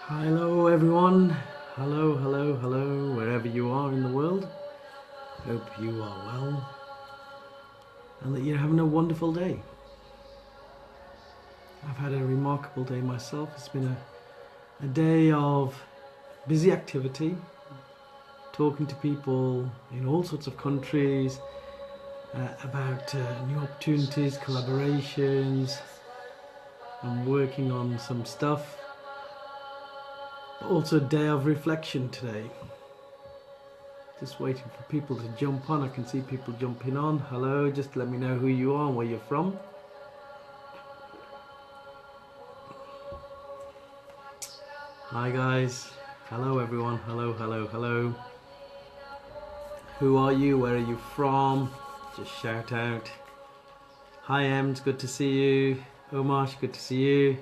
Hello everyone, hello, wherever you are in the world. Hope you are well and that you're having a wonderful day. I've had a remarkable day myself. It's been a day of busy activity, talking to people in all sorts of countries about new opportunities, collaborations. I'm working on some stuff. Also a day of reflection today. Just waiting for people to jump on. I can see people jumping on. Hello, just let me know who you are and where you're from. Hi guys. Hello everyone. Hello. Who are you? Where are you from? Just shout out. Hi Ems, good to see you. Omarsh, good to see you.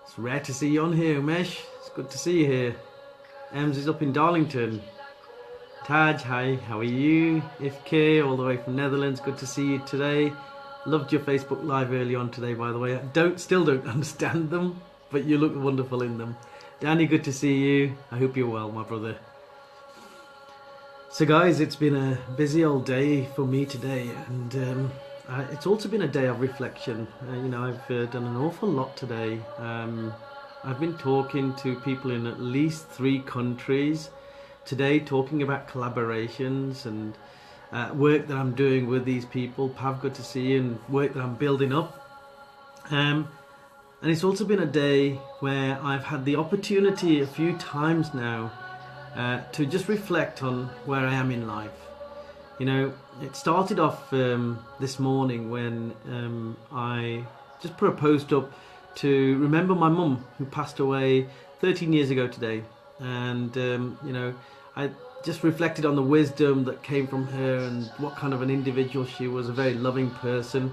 It's rare to see you on here, Umesh. It's good to see you here. Ems is up in Darlington. Taj, hi, how are you? Ifke, all the way from Netherlands, good to see you today. Loved your Facebook Live early on today, by the way. Still don't understand them, but you look wonderful in them. Danny, good to see you. I hope you're well, my brother. So guys, it's been a busy old day for me today, and it's also been a day of reflection. I've done an awful lot today. I've been talking to people in at least 3 countries today, talking about collaborations and work that I'm doing with these people. Pav, good to see you, and work that I'm building up. And it's also been a day where I've had the opportunity a few times now to just reflect on where I am in life. You know, it started off this morning when I just put a post up to remember my mum, who passed away 13 years ago today. And, I just reflected on the wisdom that came from her and what kind of an individual she was, a very loving person.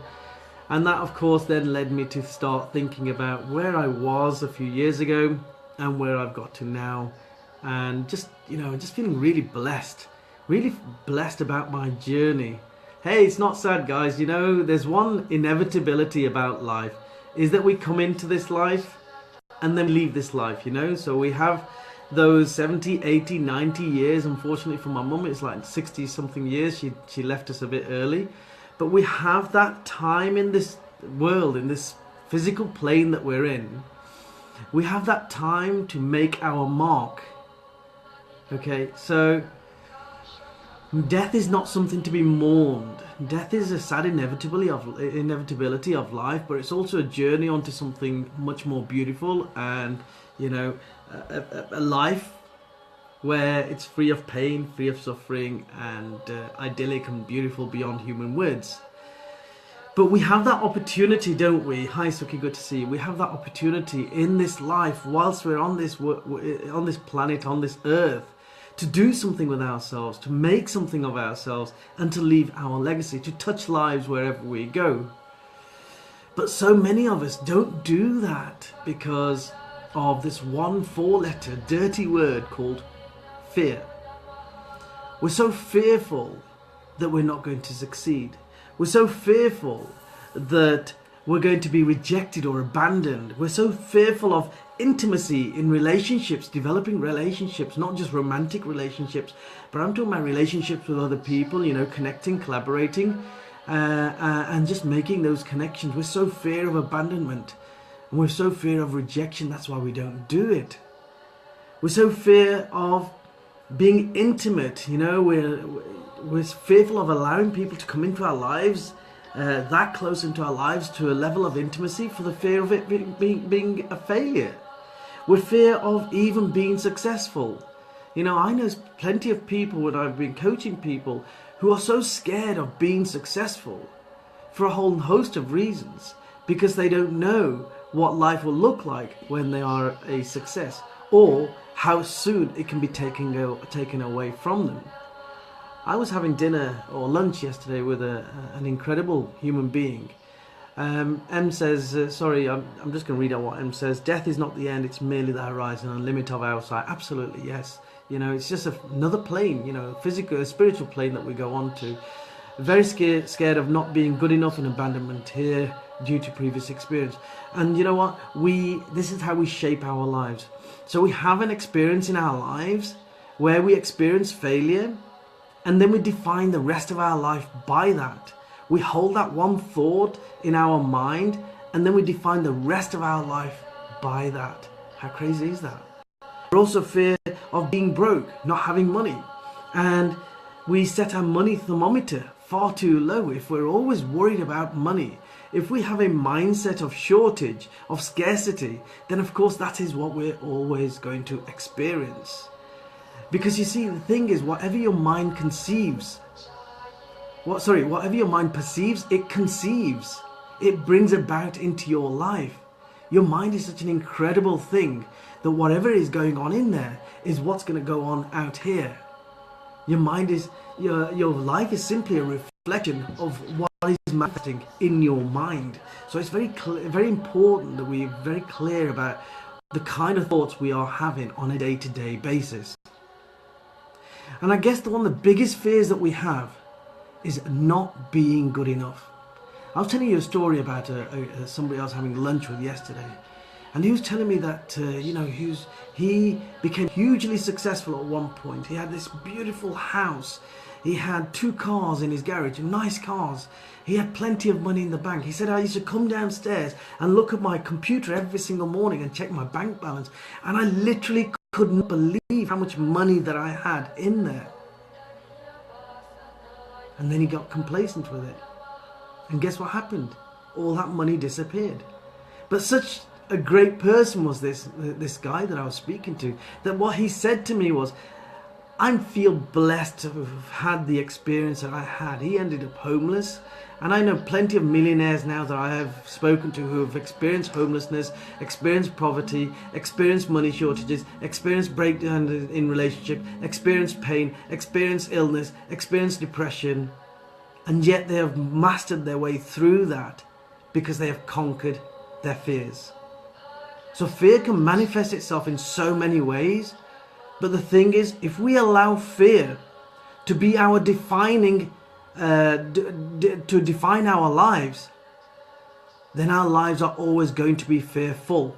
And that, of course, then led me to start thinking about where I was a few years ago and where I've got to now. And just feeling really blessed about my journey. Hey, it's not sad, guys. There's one inevitability about life, is that we come into this life and then leave this life, So we have those 70, 80, 90 years. Unfortunately for my mum, it's like 60 something years. She left us a bit early. But we have that time in this world, in this physical plane that we're in. We have that time to make our mark. Okay, so death is not something to be mourned. Death is a sad inevitability of life, but it's also a journey onto something much more beautiful, and a life where it's free of pain, free of suffering, and idyllic and beautiful beyond human words. But we have that opportunity, don't we? Hi Suki, good to see you. We have that opportunity in this life, whilst we're on this planet, on this earth, to do something with ourselves, to make something of ourselves, and to leave our legacy, to touch lives wherever we go. But so many of us don't do that because of this one 4-letter dirty word called fear. We're so fearful that we're not going to succeed. We're so fearful that we're going to be rejected or abandoned. We're so fearful of intimacy in relationships, developing relationships, not just romantic relationships, but I'm talking about relationships with other people, connecting, collaborating, and just making those connections. We're so fear of abandonment, and we're so fear of rejection. That's why we don't do it. We're so fear of being intimate, we're fearful of allowing people to come into our lives, that close into our lives, to a level of intimacy, for the fear of it being a failure. We're fear of even being successful. I know plenty of people, when I've been coaching people, who are so scared of being successful for a whole host of reasons, because they don't know what life will look like when they are a success, or how soon it can be taken away from them. I was having dinner or lunch yesterday with an incredible human being. M says, I'm just going to read out what M says. Death is not the end, it's merely the horizon and limit of our sight. Absolutely, yes. It's just another plane, physical, spiritual plane that we go on to. Very scared of not being good enough in abandonment here, due to previous experience. And you know what? This is how we shape our lives. So we have an experience in our lives where we experience failure, and then we define the rest of our life by that. We hold that one thought in our mind, and then we define the rest of our life by that. How crazy is that? We're also fear of being broke, not having money. And we set our money thermometer far too low if we're always worried about money. If we have a mindset of shortage, of scarcity, then of course that is what we're always going to experience. Because you see, the thing is, whatever your mind conceives, whatever your mind perceives, it conceives. It brings about into your life. Your mind is such an incredible thing that whatever is going on in there is what's going to go on out here. Your mind is, your life is simply a reflection of what is manifesting in your mind. So it's very important that we're very clear about the kind of thoughts we are having on a day-to-day basis. And I guess one of the biggest fears that we have is not being good enough. I was telling you a story about somebody I was having lunch with yesterday, and he was telling me that he became hugely successful at one point. He had this beautiful house. He had 2 cars in his garage, nice cars. He had plenty of money in the bank. He said, I used to come downstairs and look at my computer every single morning and check my bank balance, and I literally couldn't believe how much money that I had in there. And then he got complacent with it. And guess what happened? All that money disappeared. But such a great person was this guy that I was speaking to, that what he said to me was, I feel blessed to have had the experience that I had. He ended up homeless. And I know plenty of millionaires now that I have spoken to who have experienced homelessness, experienced poverty, experienced money shortages, experienced breakdown in relationship, experienced pain, experienced illness, experienced depression. And yet they have mastered their way through that because they have conquered their fears. So fear can manifest itself in so many ways. But the thing is, if we allow fear to be our defining, to define our lives, then our lives are always going to be fearful.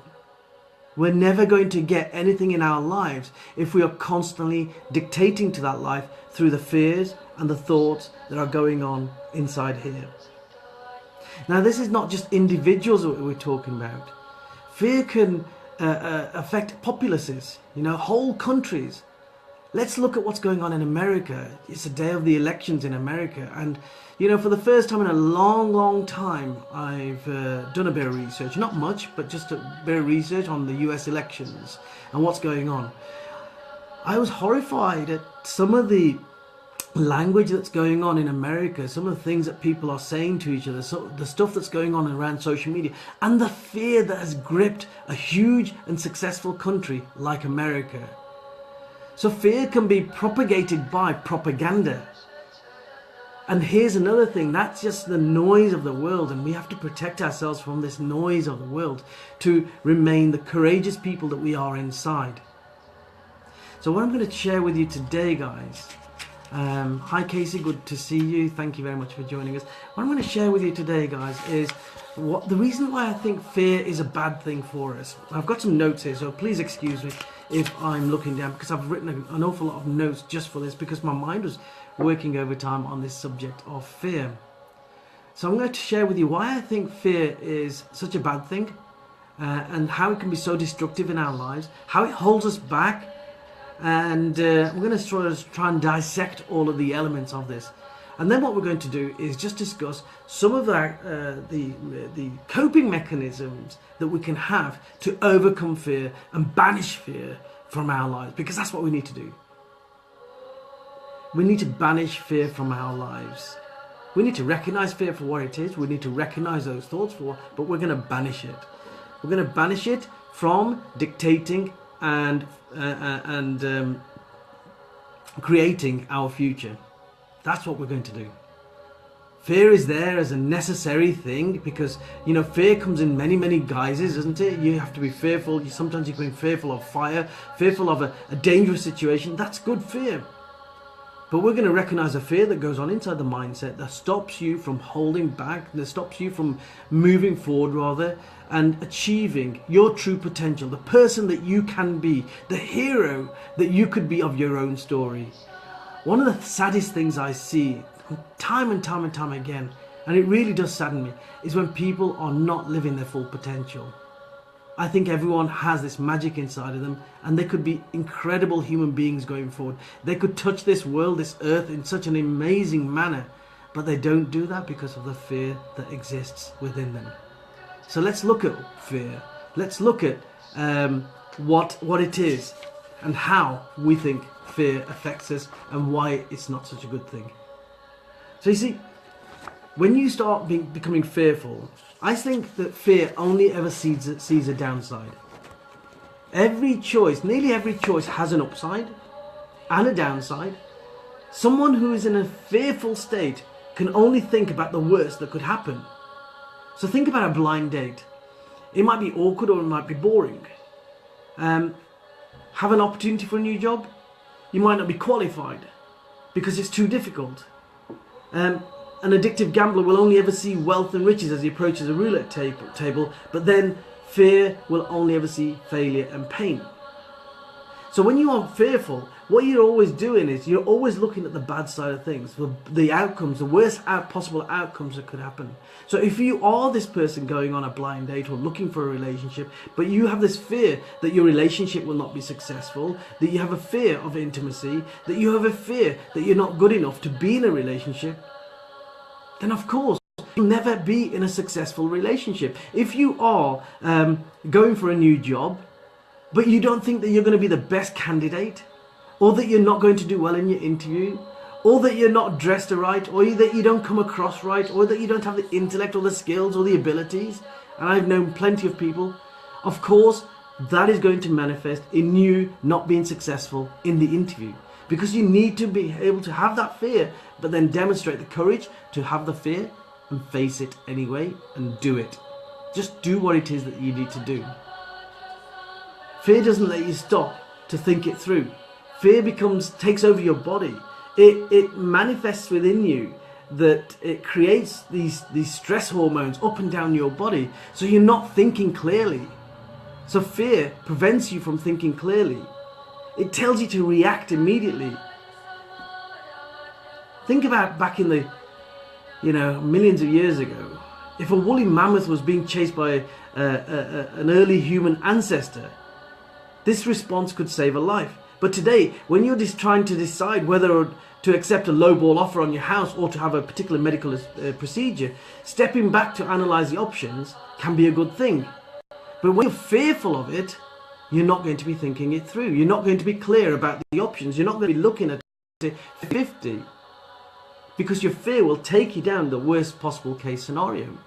We're never going to get anything in our lives if we are constantly dictating to that life through the fears and the thoughts that are going on inside here. Now, this is not just individuals that we're talking about. Fear can affect populaces, whole countries. Let's look at what's going on in America. It's the day of the elections in America, and for the first time in a long time, I've done a bit of research, not much, but just a bit of research on the US elections and what's going on. I was horrified at some of the language that's going on in America, some of the things that people are saying to each other, so the stuff that's going on around social media, and the fear that has gripped a huge and successful country like America. So fear can be propagated by propaganda. And here's another thing, that's just the noise of the world, and we have to protect ourselves from this noise of the world to remain the courageous people that we are inside. So what I'm going to share with you today, guys, hi Casey, good to see you. Thank you very much for joining us. What I'm going to share with you today, guys, is the reason why I think fear is a bad thing for us. I've got some notes here, so please excuse me if I'm looking down, because I've written an awful lot of notes just for this, because my mind was working overtime on this subject of fear. So I'm going to share with you why I think fear is such a bad thing, and how it can be so destructive in our lives, how it holds us back. And we're going to try and dissect all of the elements of this. And then what we're going to do is just discuss some of the coping mechanisms that we can have to overcome fear and banish fear from our lives, because that's what we need to do. We need to banish fear from our lives. We need to recognize fear for what it is. We need to recognize those thoughts but we're going to banish it. We're going to banish it from dictating and creating our future. That's what we're going to do. Fear is there as a necessary thing, because fear comes in many guises, doesn't it? You have to be fearful. Sometimes you can be fearful of fire, fearful of a dangerous situation. That's good fear. But we're going to recognize a fear that goes on inside the mindset that stops you from holding back, that stops you from moving forward rather, and achieving your true potential, the person that you can be, the hero that you could be of your own story. One of the saddest things I see time and time and time again, and it really does sadden me, is when people are not living their full potential. I think everyone has this magic inside of them, and they could be incredible human beings going forward. They could touch this world, this earth in such an amazing manner, but they don't do that because of the fear that exists within them. So let's look at fear. Let's look at what it is and how we think fear affects us and why it's not such a good thing. So you see, when you start becoming fearful, I think that fear only ever sees a downside. Every choice, nearly every choice has an upside and a downside. Someone who is in a fearful state can only think about the worst that could happen. So think about a blind date. It might be awkward or it might be boring. Have an opportunity for a new job. You might not be qualified because it's too difficult. An addictive gambler will only ever see wealth and riches as he approaches a roulette table, but then fear will only ever see failure and pain. So when you are fearful, what you're always doing is you're always looking at the bad side of things, the outcomes, the worst possible outcomes that could happen. So if you are this person going on a blind date or looking for a relationship, but you have this fear that your relationship will not be successful, that you have a fear of intimacy, that you have a fear that you're not good enough to be in a relationship, then of course you'll never be in a successful relationship. If you are going for a new job, but you don't think that you're going to be the best candidate, or that you're not going to do well in your interview, or that you're not dressed right, or that you don't come across right, or that you don't have the intellect or the skills or the abilities, and I've known plenty of people, of course that is going to manifest in you not being successful in the interview. Because you need to be able to have that fear, but then demonstrate the courage to have the fear and face it anyway and do it. Just do what it is that you need to do. Fear doesn't let you stop to think it through. Fear takes over your body. It manifests within you, that it creates these stress hormones up and down your body, so you're not thinking clearly. So fear prevents you from thinking clearly. It tells you to react immediately. Think about back in the, millions of years ago. If a woolly mammoth was being chased by an early human ancestor, this response could save a life. But today, when you're just trying to decide whether to accept a lowball offer on your house or to have a particular medical procedure, stepping back to analyze the options can be a good thing. But when you're fearful of it, you're not going to be thinking it through. You're not going to be clear about the options. You're not going to be looking at 50, because your fear will take you down the worst possible case scenario.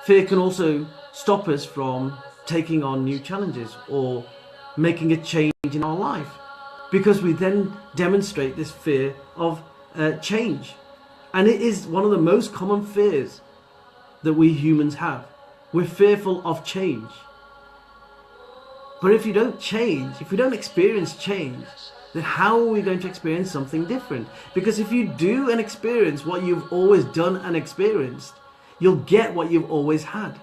Fear can also stop us from taking on new challenges or making a change in our life, because we then demonstrate this fear of change. And it is one of the most common fears that we humans have. We're fearful of change. But if you don't change, if we don't experience change, then how are we going to experience something different? Because if you do and experience what you've always done and experienced, you'll get what you've always had.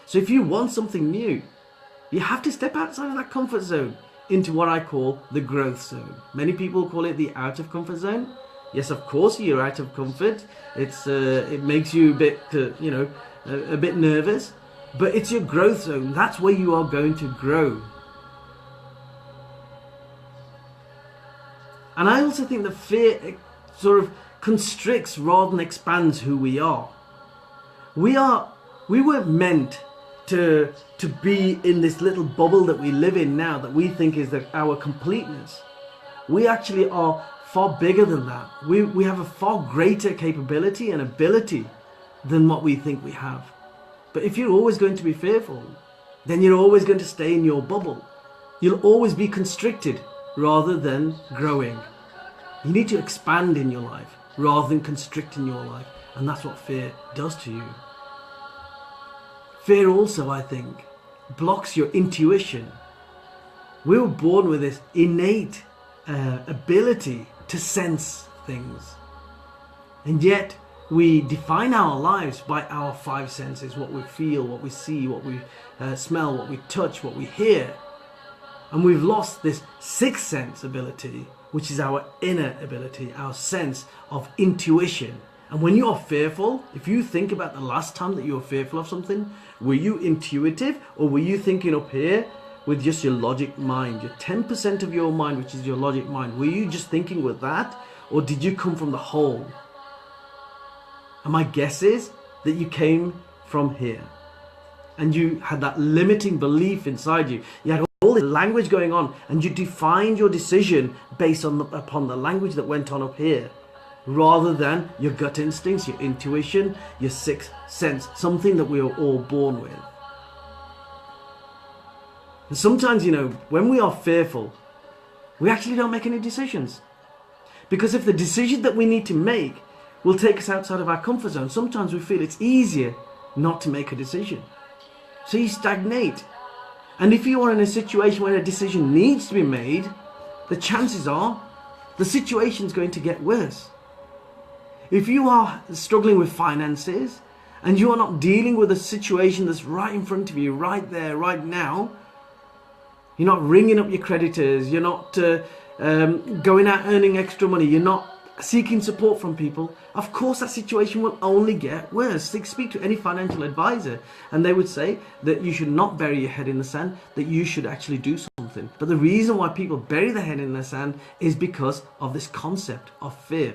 So if you want something new, you have to step outside of that comfort zone into what I call the growth zone. Many people call it the out of comfort zone. Yes, of course you're out of comfort. It makes you a bit, a bit nervous, but it's your growth zone. That's where you are going to grow. And I also think that fear sort of constricts rather than expands who we are. We weren't meant to be in this little bubble that we live in now, that we think is our completeness. We actually are far bigger than that. We have a far greater capability and ability than what we think we have. But if you're always going to be fearful, then you're always going to stay in your bubble. You'll always be constricted rather than growing. You need to expand in your life rather than constrict in your life. And that's what fear does to you. Fear also, I think, blocks your intuition. We were born with this innate ability to sense things. And yet we define our lives by our five senses: what we feel, what we see, what we smell, what we touch, what we hear. And we've lost this sixth sense ability, which is our inner ability, our sense of intuition. And when you are fearful, if you think about the last time that you were fearful of something, were you intuitive, or were you thinking up here with just your logic mind, your 10% of your mind, which is your logic mind? Were you just thinking with that, or did you come from the whole? And my guess is that you came from here, and you had that limiting belief inside you. You had all this language going on, and you defined your decision based upon the language that went on up here, rather than your gut instincts, your intuition, your sixth sense, something that we are all born with. And sometimes, when we are fearful, we actually don't make any decisions. Because if the decision that we need to make will take us outside of our comfort zone, sometimes we feel it's easier not to make a decision. So you stagnate. And if you are in a situation where a decision needs to be made, the chances are the situation is going to get worse. If you are struggling with finances and you are not dealing with a situation that's right in front of you, right there, right now, you're not ringing up your creditors, you're not going out earning extra money, you're not seeking support from people, of course that situation will only get worse. Speak to any financial advisor and they would say that you should not bury your head in the sand, that you should actually do something. But the reason why people bury their head in the sand is because of this concept of fear.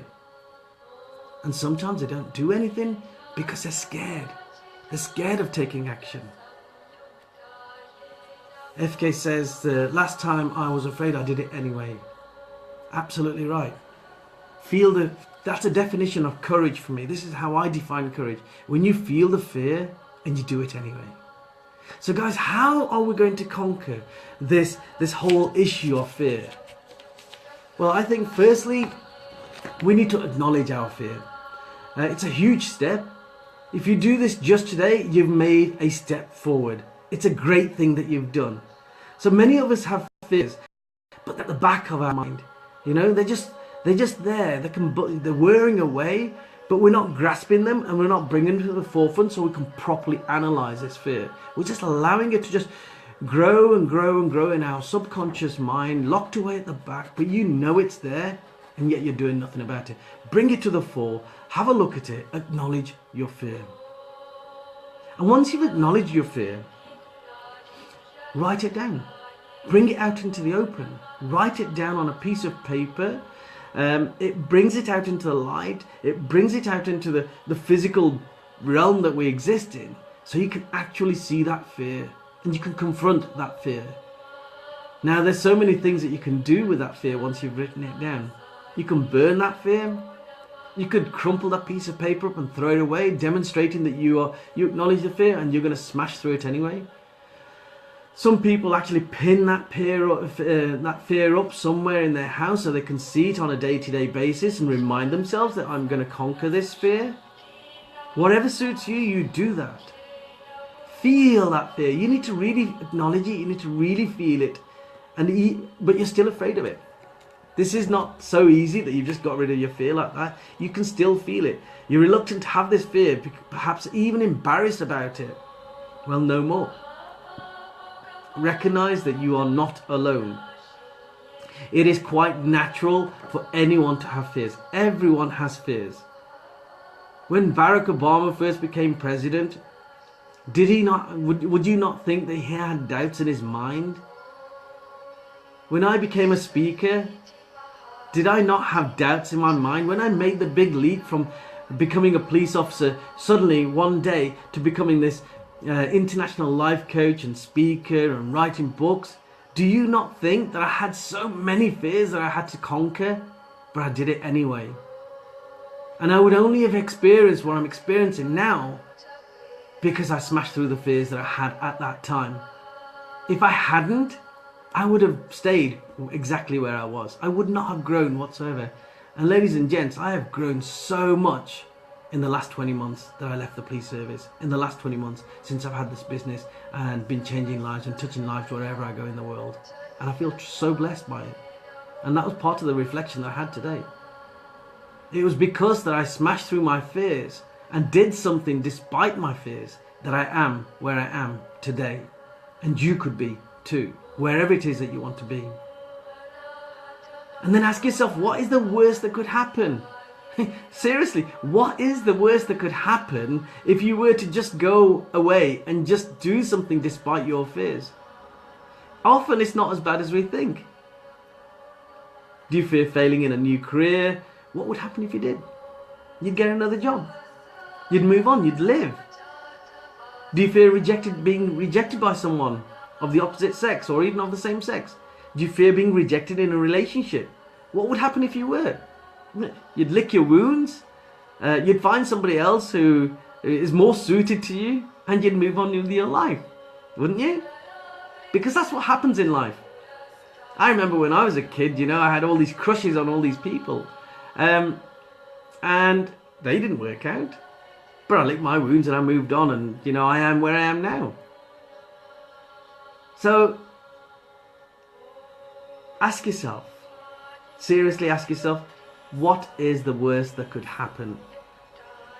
And sometimes they don't do anything because they're scared. They're scared of taking action. FK says, the last time I was afraid I did it anyway. Absolutely right. That's a definition of courage for me. This is how I define courage. When you feel the fear and you do it anyway. So guys, how are we going to conquer this whole issue of fear? Well, I think firstly, we need to acknowledge our fear. It's a huge step. If you do this just today, you've made a step forward. It's a great thing that you've done. So many of us have fears, but at the back of our mind, they're just there. They're whirring away, but we're not grasping them and we're not bringing them to the forefront so we can properly analyze this fear. We're just allowing it to just grow and grow and grow in our subconscious mind, locked away at the back, but it's there, and yet you're doing nothing about it. Bring it to the fore, have a look at it, acknowledge your fear. And once you've acknowledged your fear, write it down. Bring it out into the open. Write it down on a piece of paper. It brings it out into the light. It brings it out into the physical realm that we exist in. So you can actually see that fear and you can confront that fear. Now there's so many things that you can do with that fear once you've written it down. You can burn that fear. You could crumple that piece of paper up and throw it away, demonstrating that you acknowledge the fear and you're going to smash through it anyway. Some people actually pin that fear up somewhere in their house so they can see it on a day-to-day basis and remind themselves that I'm going to conquer this fear. Whatever suits you, you do that. Feel that fear. You need to really acknowledge it. You need to really feel it. But you're still afraid of it. This is not so easy that you've just got rid of your fear like that. You can still feel it. You're reluctant to have this fear, perhaps even embarrassed about it. Well, no more. Recognize that you are not alone. It is quite natural for anyone to have fears. Everyone has fears. When Barack Obama first became president, would you not think that he had doubts in his mind? When I became a speaker, did I not have doubts in my mind? When I made the big leap from becoming a police officer suddenly one day to becoming this international life coach and speaker and writing books, do you not think that I had so many fears that I had to conquer? But I did it anyway. And I would only have experienced what I'm experiencing now because I smashed through the fears that I had at that time. If I hadn't, I would have stayed exactly where I was. I would not have grown whatsoever. And ladies and gents, I have grown so much in the last 20 months that I left the police service. In the last 20 months since I've had this business and been changing lives and touching lives wherever I go in the world. And I feel so blessed by it. And that was part of the reflection that I had today. It was because that I smashed through my fears and did something despite my fears that I am where I am today. And you could be too, wherever it is that you want to be. And then ask yourself, what is the worst that could happen? Seriously, what is the worst that could happen if you were to just go away and just do something despite your fears? Often it's not as bad as we think. Do you fear failing in a new career? What would happen if you did? You'd get another job. You'd move on, you'd live. Do you fear being rejected by someone of the opposite sex or even of the same sex? Do you fear being rejected in a relationship? What would happen if you were? You'd lick your wounds, you'd find somebody else who is more suited to you, and you'd move on with your life, wouldn't you? Because that's what happens in life. I remember when I was a kid, I had all these crushes on all these people, and they didn't work out. But I licked my wounds and I moved on, and I am where I am now. So ask yourself, seriously ask yourself, what is the worst that could happen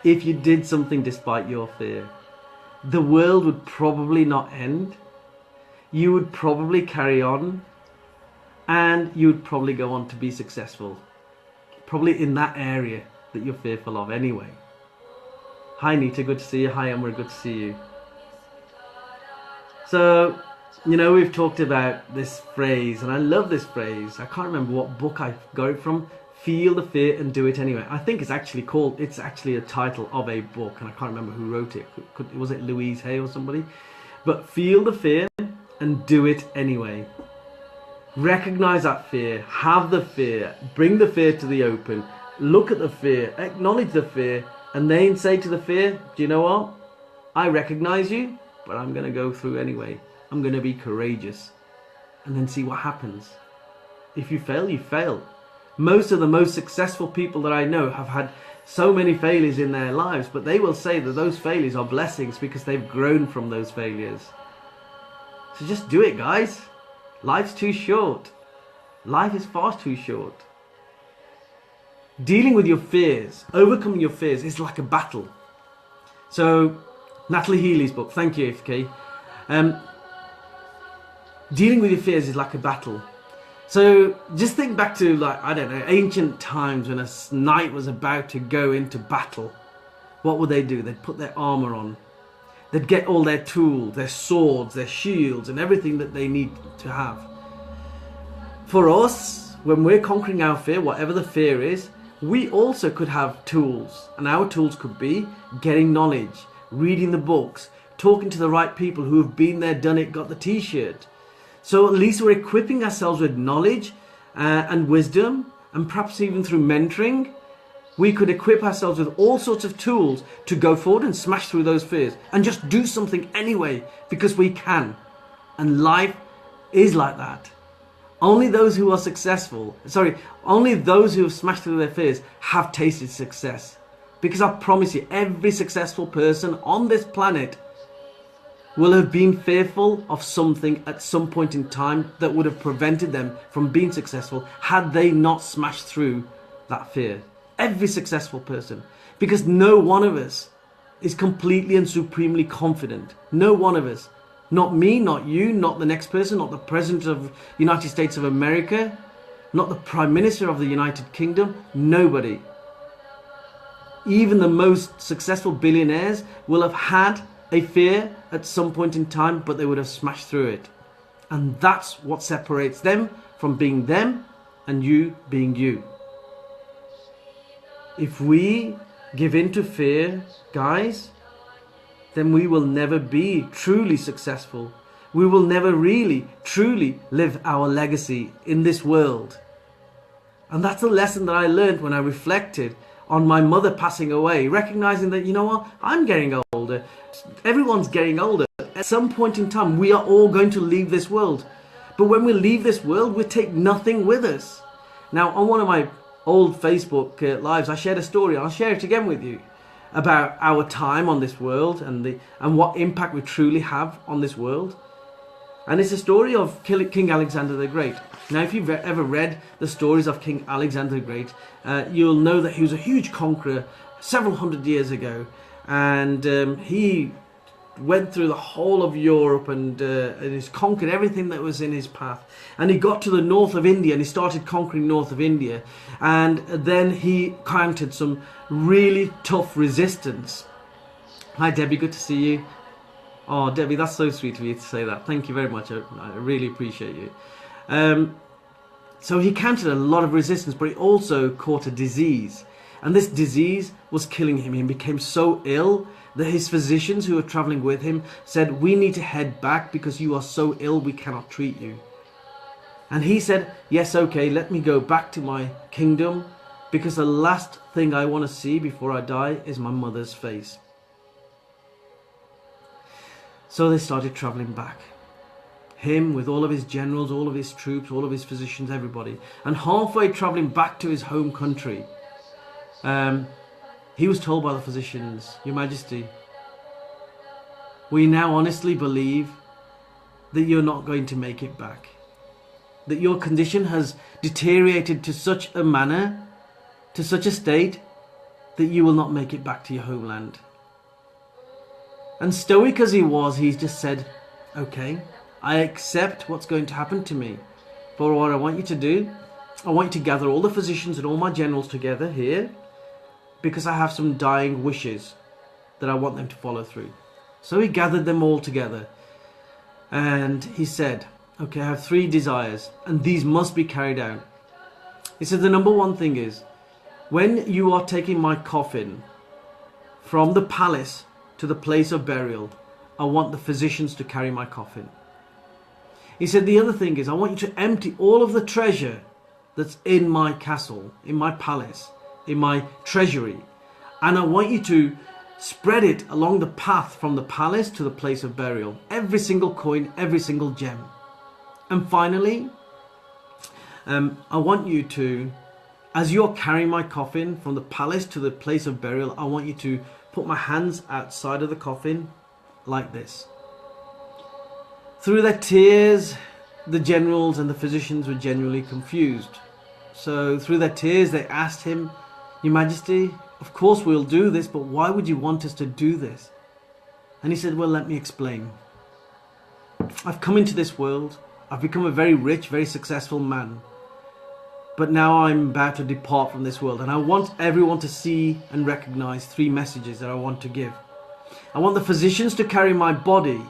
if you did something despite your fear? The world would probably not end. You would probably carry on, and you would probably go on to be successful. Probably in that area that you're fearful of anyway. Hi Nita, good to see you. Hi Amra, good to see you. So, we've talked about this phrase, and I love this phrase. I can't remember what book I got it from. Feel the fear and do it anyway. I think it's actually a title of a book, and I can't remember who wrote it. Was it Louise Hay or somebody? But feel the fear and do it anyway. Recognize that fear, have the fear, bring the fear to the open, look at the fear, acknowledge the fear, and then say to the fear, do you know what? I recognize you, but I'm going to go through anyway. I'm going to be courageous. And then see what happens. If you fail, you fail. Most of the most successful people that I know have had so many failures in their lives, but they will say that those failures are blessings because they've grown from those failures. So just do it, guys. Life's too short. Life is far too short. Dealing with your fears, overcoming your fears is like a battle. So, Natalie Healy's book, thank you, FK. Dealing with your fears is like a battle. So, just think back to, ancient times when a knight was about to go into battle. What would they do? They'd put their armor on. They'd get all their tools, their swords, their shields, and everything that they need to have. For us, when we're conquering our fear, whatever the fear is, we also could have tools. And our tools could be getting knowledge, reading the books, talking to the right people who have been there, done it, got the t-shirt. So at least we're equipping ourselves with knowledge and wisdom, and perhaps even through mentoring, we could equip ourselves with all sorts of tools to go forward and smash through those fears and just do something anyway, because we can. And life is like that. Only those who are only those who have smashed through their fears have tasted success. Because I promise you, every successful person on this planet will have been fearful of something at some point in time that would have prevented them from being successful had they not smashed through that fear. Every successful person. Because no one of us is completely and supremely confident. No one of us. Not me, not you, not the next person, not the President of the United States of America, not the Prime Minister of the United Kingdom. Nobody. Even the most successful billionaires will have had a fear at some point in time, but they would have smashed through it. And that's what separates them from being them and you being you. If we give in to fear, guys, then we will never be truly successful. We will never really, truly live our legacy in this world. And that's a lesson that I learned when I reflected on my mother passing away, recognizing that, I'm getting older. Everyone's getting older. At some point in time, we are all going to leave this world. But when we leave this world, we take nothing with us. Now, on one of my old Facebook lives, I shared a story. I'll share it again with you about our time on this world and what impact we truly have on this world. And it's a story of King Alexander the Great. Now, if you've ever read the stories of King Alexander the Great, you'll know that he was a huge conqueror several hundred years ago. And he went through the whole of Europe and he's conquered everything that was in his path. And he got to the north of India and he started conquering north of India. And then he encountered some really tough resistance. Hi Debbie, good to see you. Oh Debbie, that's so sweet of you to say that. Thank you very much. I really appreciate you. So he encountered a lot of resistance, but he also caught a disease. And this disease was killing him. He became so ill that his physicians who were traveling with him said, we need to head back because you are so ill we cannot treat you. And he said, yes, okay, let me go back to my kingdom because the last thing I want to see before I die is my mother's face. So they started traveling back. Him with all of his generals, all of his troops, all of his physicians, everybody. And halfway traveling back to his home country, he was told by the physicians, Your Majesty, we now honestly believe that you're not going to make it back. That your condition has deteriorated to such a manner, to such a state, that you will not make it back to your homeland. And stoic as he was, he just said, okay, I accept what's going to happen to me. But what I want you to do, I want you to gather all the physicians and all my generals together here, because I have some dying wishes that I want them to follow through. So he gathered them all together and he said, okay, I have 3 desires and these must be carried out. He said the number one thing is, when you are taking my coffin from the palace to the place of burial, I want the physicians to carry my coffin. He said the other thing is, I want you to empty all of the treasure that's in my castle, in my palace, in my treasury, and I want you to spread it along the path from the palace to the place of burial. Every single coin, every single gem. And finally, I want you to, as you're carrying my coffin from the palace to the place of burial, I want you to put my hands outside of the coffin like this. Through their tears, the generals and the physicians were genuinely confused. So through their tears, they asked him, Your Majesty, of course we'll do this, but why would you want us to do this? And he said, well, let me explain. I've come into this world. I've become a very rich, very successful man. But now I'm about to depart from this world. And I want everyone to see and recognize 3 messages that I want to give. I want the physicians to carry my body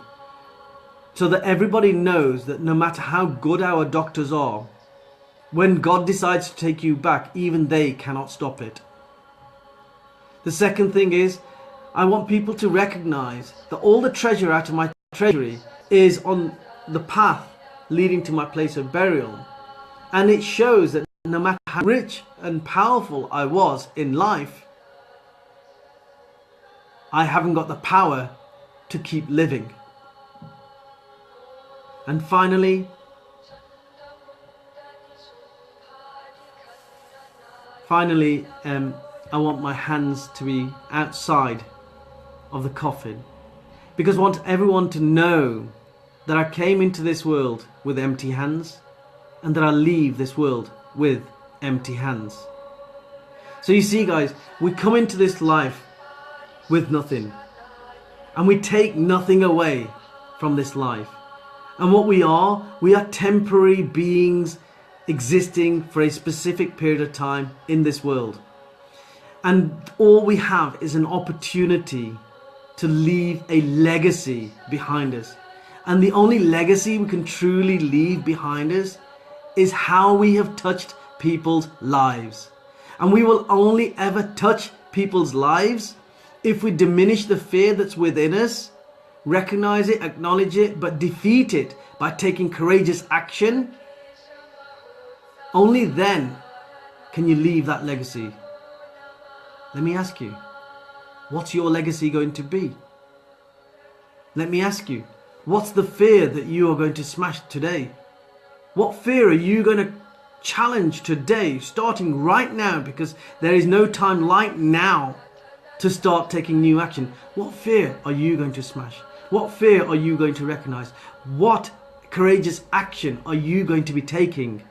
so that everybody knows that no matter how good our doctors are, when God decides to take you back, even they cannot stop it. The second thing is, I want people to recognize that all the treasure out of my treasury is on the path leading to my place of burial. And it shows that no matter how rich and powerful I was in life, I haven't got the power to keep living. And finally, I want my hands to be outside of the coffin, because I want everyone to know that I came into this world with empty hands and that I leave this world with empty hands. So you see, guys, we come into this life with nothing and we take nothing away from this life. And what we are temporary beings existing for a specific period of time in this world. And all we have is an opportunity to leave a legacy behind us. And the only legacy we can truly leave behind us is how we have touched people's lives. And we will only ever touch people's lives if we diminish the fear that's within us, recognize it, acknowledge it, but defeat it by taking courageous action. Only then can you leave that legacy. Let me ask you, what's your legacy going to be? Let me ask you, what's the fear that you are going to smash today? What fear are you going to challenge today, starting right now, because there is no time like now to start taking new action? What fear are you going to smash? What fear are you going to recognize? What courageous action are you going to be taking?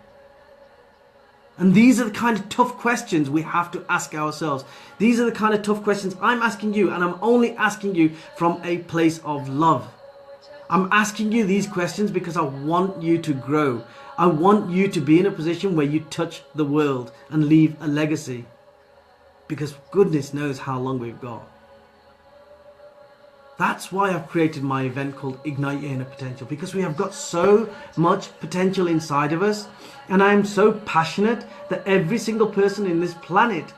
And these are the kind of tough questions we have to ask ourselves. These are the kind of tough questions I'm asking you, and I'm only asking you from a place of love. I'm asking you these questions because I want you to grow. I want you to be in a position where you touch the world and leave a legacy. Because goodness knows how long we've got. That's why I've created my event called Ignite Your Inner Potential, because we have got so much potential inside of us, and I am so passionate that every single person in this planet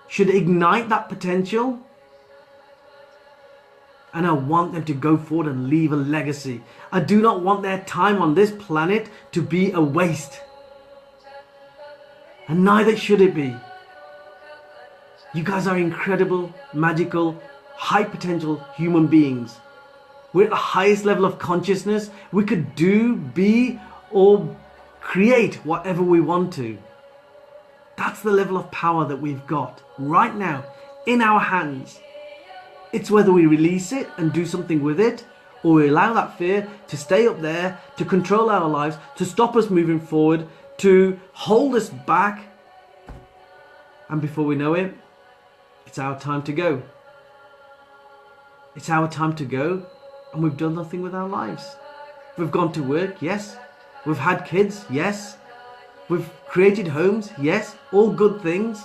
should ignite that potential, and I want them to go forward and leave a legacy. I do not want their time on this planet to be a waste, and neither should it be. You guys are incredible, magical, high potential human beings. We're at the highest level of consciousness. We could do, be, or create whatever we want to. That's the level of power that we've got right now in our hands. It's whether we release it and do something with it, or we allow that fear to stay up there, to control our lives, to stop us moving forward, to hold us back. And before we know it, it's our time to go. It's our time to go, and we've done nothing with our lives. We've gone to work, yes. We've had kids, yes. We've created homes, yes. All good things.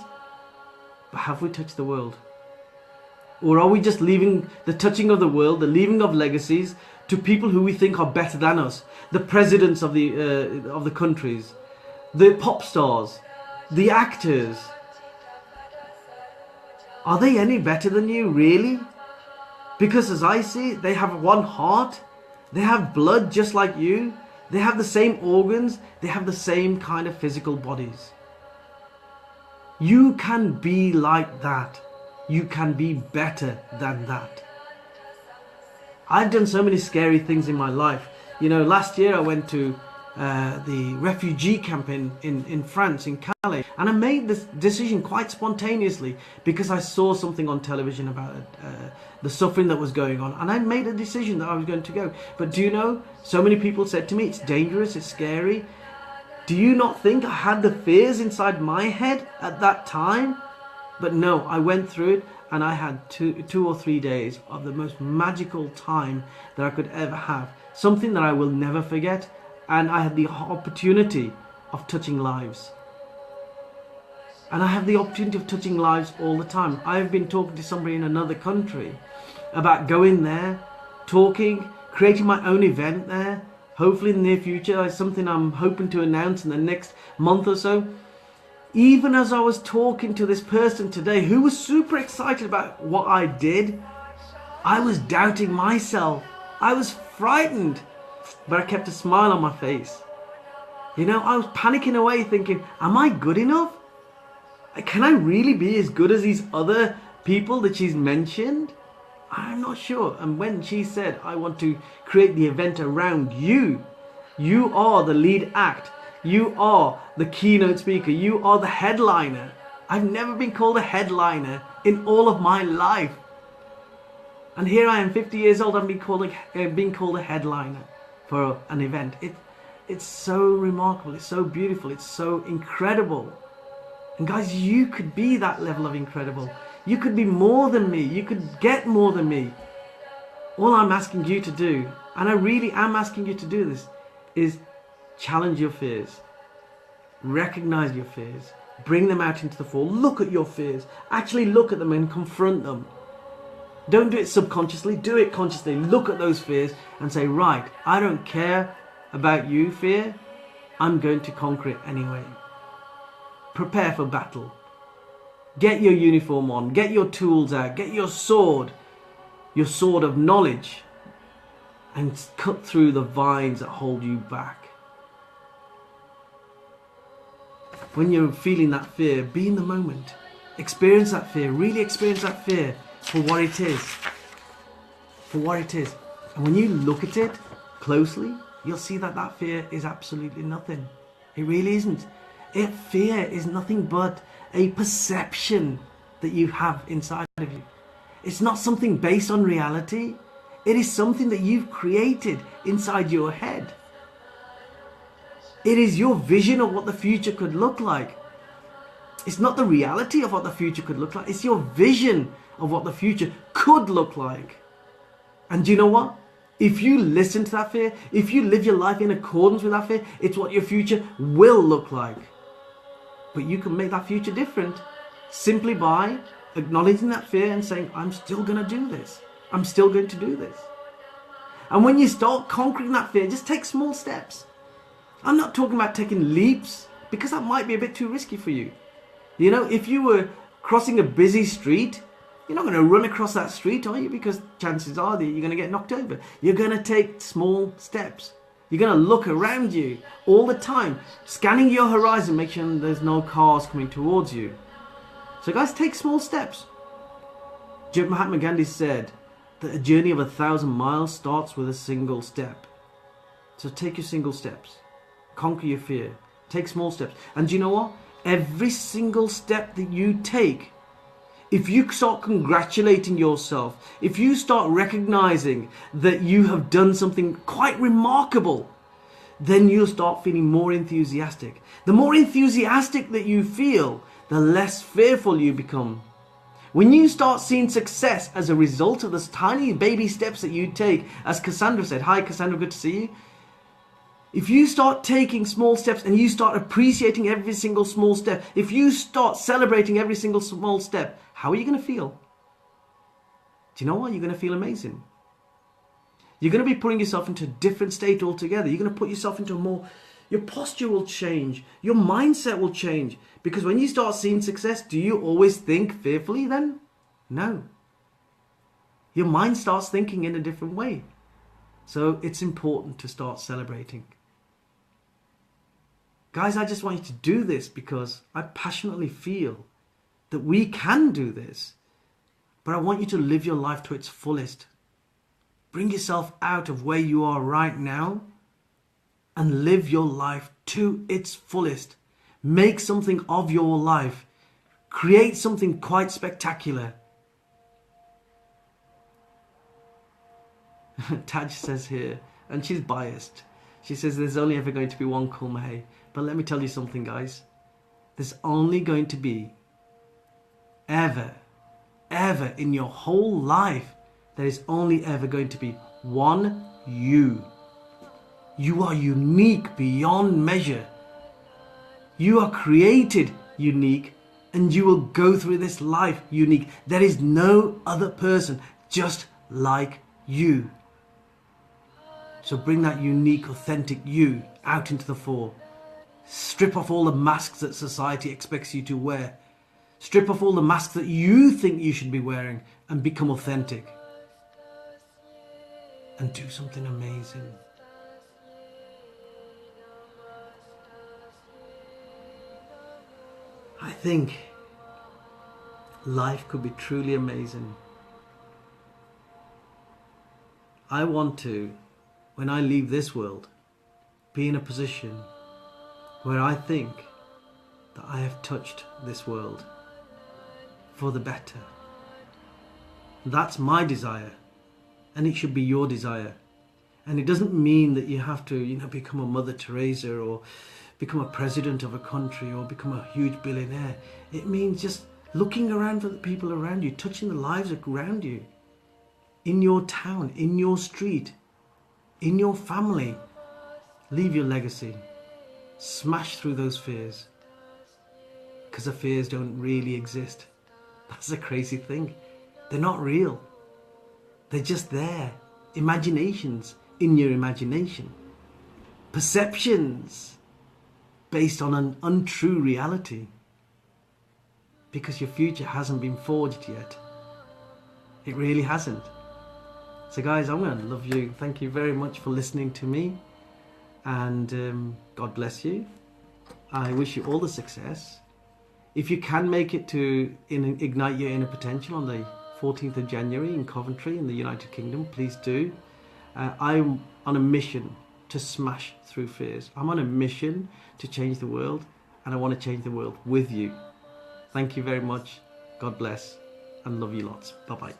But have we touched the world? Or are we just leaving the touching of the world, the leaving of legacies to people who we think are better than us? The presidents of the countries, the pop stars, the actors. Are they any better than you, really? Because as I see it, they have one heart, they have blood just like you, they have the same organs, they have the same kind of physical bodies. You can be like that. You can be better than that. I've done so many scary things in my life. You know, last year I went to the refugee camp in France, in Calais, and I made this decision quite spontaneously because I saw something on television about the suffering that was going on, and I made a decision that I was going to go. But do you know, so many people said to me, it's dangerous, it's scary. Do you not think I had the fears inside my head at that time? But no, I went through it, and I had two or 3 days of the most magical time that I could ever have. Something that I will never forget. And I had the opportunity of touching lives. And I have the opportunity of touching lives all the time. I've been talking to somebody in another country about going there, talking, creating my own event there. Hopefully in the near future, it's something I'm hoping to announce in the next month or so. Even as I was talking to this person today who was super excited about what I did, I was doubting myself. I was frightened. But I kept a smile on my face. You know, I was panicking away thinking, am I good enough? Can I really be as good as these other people that she's mentioned? I'm not sure. And when she said, I want to create the event around you, you are the lead act. You are the keynote speaker. You are the headliner. I've never been called a headliner in all of my life. And here I am, 50 years old, I'm being called a headliner for an event. It's so remarkable, it's so beautiful, it's so incredible. And guys, you could be that level of incredible. You could be more than me, you could get more than me. All I'm asking you to do, and I really am asking you to do this, is challenge your fears. Recognize your fears. Bring them out into the fore. Look at your fears. Actually look at them and confront them. Don't do it subconsciously, do it consciously. Look at those fears and say, right, I don't care about you, fear. I'm going to conquer it anyway. Prepare for battle. Get your uniform on, get your tools out, get your sword of knowledge, and cut through the vines that hold you back. When you're feeling that fear, be in the moment. Experience that fear, really experience that fear. For what it is. For what it is. And when you look at it closely, you'll see that that fear is absolutely nothing. It really isn't. Fear is nothing but a perception that you have inside of you. It's not something based on reality. It is something that you've created inside your head. It is your vision of what the future could look like. It's not the reality of what the future could look like. It's your vision of what the future could look like. And do you know what? If you listen to that fear, if you live your life in accordance with that fear, it's what your future will look like. But you can make that future different simply by acknowledging that fear and saying, I'm still going to do this. I'm still going to do this. And when you start conquering that fear, just take small steps. I'm not talking about taking leaps, because that might be a bit too risky for you. You know, if you were crossing a busy street, you're not going to run across that street, are you? Because chances are that you're going to get knocked over. You're going to take small steps. You're going to look around you all the time, scanning your horizon, make sure there's no cars coming towards you. So guys, take small steps. Mahatma Gandhi said that a journey of 1,000 miles starts with a single step. So take your single steps. Conquer your fear. Take small steps. And do you know what? Every single step that you take, if you start congratulating yourself, if you start recognizing that you have done something quite remarkable, then you'll start feeling more enthusiastic. The more enthusiastic that you feel, the less fearful you become. When you start seeing success as a result of those tiny baby steps that you take, as Cassandra said, hi Cassandra, good to see you. If you start taking small steps and you start appreciating every single small step, if you start celebrating every single small step, how are you going to feel? Do you know what? You're going to feel amazing. You're going to be putting yourself into a different state altogether. You're going to put yourself into a more... Your posture will change. Your mindset will change. Because when you start seeing success, do you always think fearfully then? No. Your mind starts thinking in a different way. So it's important to start celebrating. Guys, I just want you to do this because I passionately feel that we can do this. But I want you to live your life to its fullest. Bring yourself out of where you are right now and live your life to its fullest. Make something of your life. Create something quite spectacular. Taj says here, and she's biased. She says there's only ever going to be one Kulmahay. But let me tell you something, guys. There's only going to be ever in your whole life, there is only ever going to be one you. You are unique beyond measure. You are created unique, and you will go through this life unique. There is no other person just like you. So bring that unique, authentic you out into the fore. Strip off all the masks that society expects you to wear. Strip off all the masks that you think you should be wearing and become authentic. And do something amazing. I think life could be truly amazing. I want to, when I leave this world, be in a position where I think that I have touched this world for the better. That's my desire, and it should be your desire. And it doesn't mean that you have to, become a Mother Teresa or become a president of a country or become a huge billionaire. It means just looking around for the people around you, touching the lives around you, in your town, in your street, in your family. Leave your legacy. Smash through those fears. Because the fears don't really exist. That's a crazy thing. They're not real. They're just there. Imaginations in your imagination. Perceptions based on an untrue reality. Because your future hasn't been forged yet. It really hasn't. So guys, I'm going to love you. Thank you very much for listening to me. And God bless you. I wish you all the success. If you can make it to Ignite Your Inner Potential on the 14th of January in Coventry in the United Kingdom, please do. I'm on a mission to smash through fears. I'm on a mission to change the world, and I want to change the world with you. Thank you very much. God bless, and love you lots. Bye-bye.